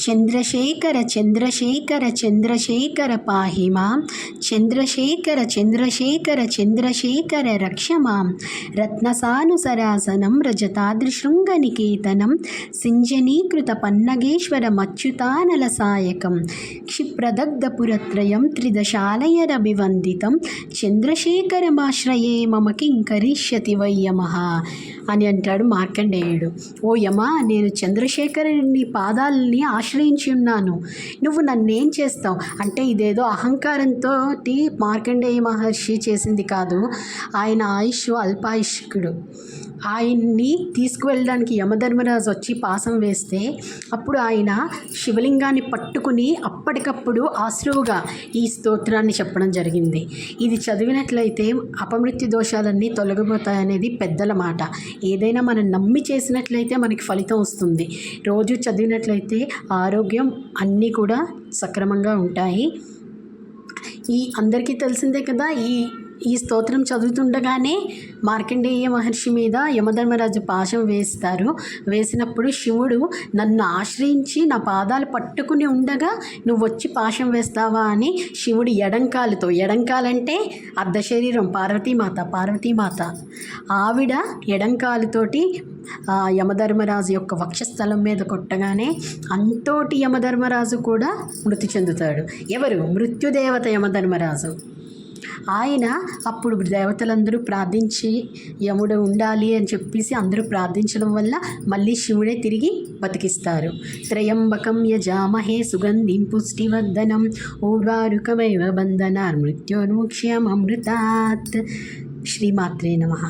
చంద్రశేఖర చంద్రశేఖర చంద్రశేఖర పాహి మాం, చంద్రశేఖర చంద్రశేఖర చంద్రశేఖర రక్ష మాం. రత్నసానుసరాసనం రజతాద్రిశృంగనికేతనం సింజనీకృత పన్నగేశ్వరమచ్యుతానలసాయకం క్షిప్రదగ్ధపురత్రయం త్రిదశాలయరభివందితం చంద్రశేఖరమాశ్రయే మమ కింకరిష్యతి వయ్యమః అని అంటాడు మార్కండేయుడు. ఓ యమా, నేను చంద్రశేఖరుని పాదాలని ఆశ్రయించి ఉన్నాను, నువ్వు నన్నేం చేస్తావు అంటే ఇదేదో అహంకారంతో మార్కండేయ మహర్షి చేసింది కాదు. ఆయన ఆయుష్ అల్పాయుష్కుడు. ఆయన్ని తీసుకువెళ్ళడానికి యమధర్మరాజు వచ్చి పాసం వేస్తే అప్పుడు ఆయన శివలింగాన్ని పట్టుకుని అప్పటికప్పుడు ఆశ్రువుగా ఈ స్తోత్రాన్ని చెప్పడం జరిగింది. ఇది చదివినట్లయితే అపమృత్యు దోషాలన్నీ తొలగిపోతాయనేది పెద్దల మాట. ఏదైనా మనం నమ్మి చేసినట్లయితే మనకి ఫలితం వస్తుంది. రోజు చదివినట్లయితే ఆరోగ్యం అన్నీ కూడా సక్రమంగా ఉంటాయి. అందరికీ తెలిసిందే కదా, ఈ స్తోత్రం చదువుతుండగానే మార్కండేయ మహర్షి మీద యమధర్మరాజు పాశం వేసినప్పుడు శివుడు నన్ను ఆశ్రయించి నా పాదాలు పట్టుకుని ఉండగా నువ్వు వచ్చి పాశం వేస్తావా అని శివుడు ఎడంకాలంటే అర్ధ శరీరం పార్వతీమాత ఆవిడ ఎడంకాలుతోటి యమధర్మరాజు యొక్క వక్షస్థలం మీద కొట్టగానే అంతోటి యమధర్మరాజు కూడా మృతి చెందుతాడు. ఎవరు? మృత్యుదేవత యమధర్మరాజు. ఆయన అప్పుడు దేవతలందరూ ప్రార్థించి యముడు ఉండాలి అని చెప్పేసి అందరూ ప్రార్థించడం వల్ల మళ్ళీ శివుడే తిరిగి బతికిస్తారు. త్రయంబకం యజామహే సుగంధిం పుష్టివర్ధనం ఊర్వారుకమైవ బంధనార్ మృత్యోర్ముక్ష్యమమృతాత్. శ్రీమాత్రే నమః.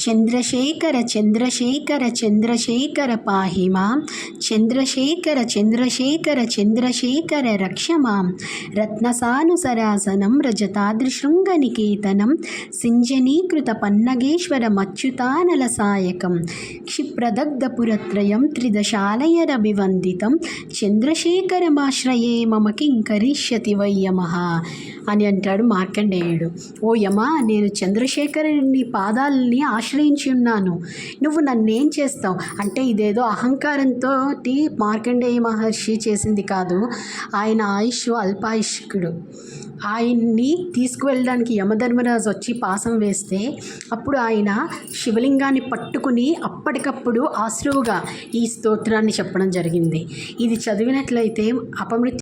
చంద్రశేఖర చంద్రశేఖర చంద్రశేఖర పాహి మాం, చంద్రశేఖర చంద్రశేఖర చంద్రశేఖర రక్ష మాం. రత్నసానుసరాసనం రజతాద్రిశృంగనికేతనం సింజనీకృత పన్నగేశ్వరమచ్యుతానలసాయకం క్షిప్రదగ్ధపురత్రయం త్రిదశాలయరభివందితం చంద్రశేఖరమాశ్రయే మమ కింకరిష్యతి వయ్యమః అని అంటాడు మార్కండేయుడు. ఓ యమా, నేను చంద్రశేఖరుని పాదాలని ఆశ్రయించి ఉన్నాను, నువ్వు నన్నేం చేస్తావు అంటే ఇదేదో అహంకారంతో మార్కండేయ మహర్షి చేసింది కాదు. ఆయన ఆయుష్ అల్పాయుష్కుడు. ఆయన్ని తీసుకువెళ్ళడానికి యమధర్మరాజు వచ్చి పాసం వేస్తే అప్పుడు ఆయన శివలింగాన్ని పట్టుకుని అప్పటికప్పుడు ఆశ్రువుగా ఈ స్తోత్రాన్ని చెప్పడం జరిగింది. ఇది చదివినట్లయితే అపమృత్యు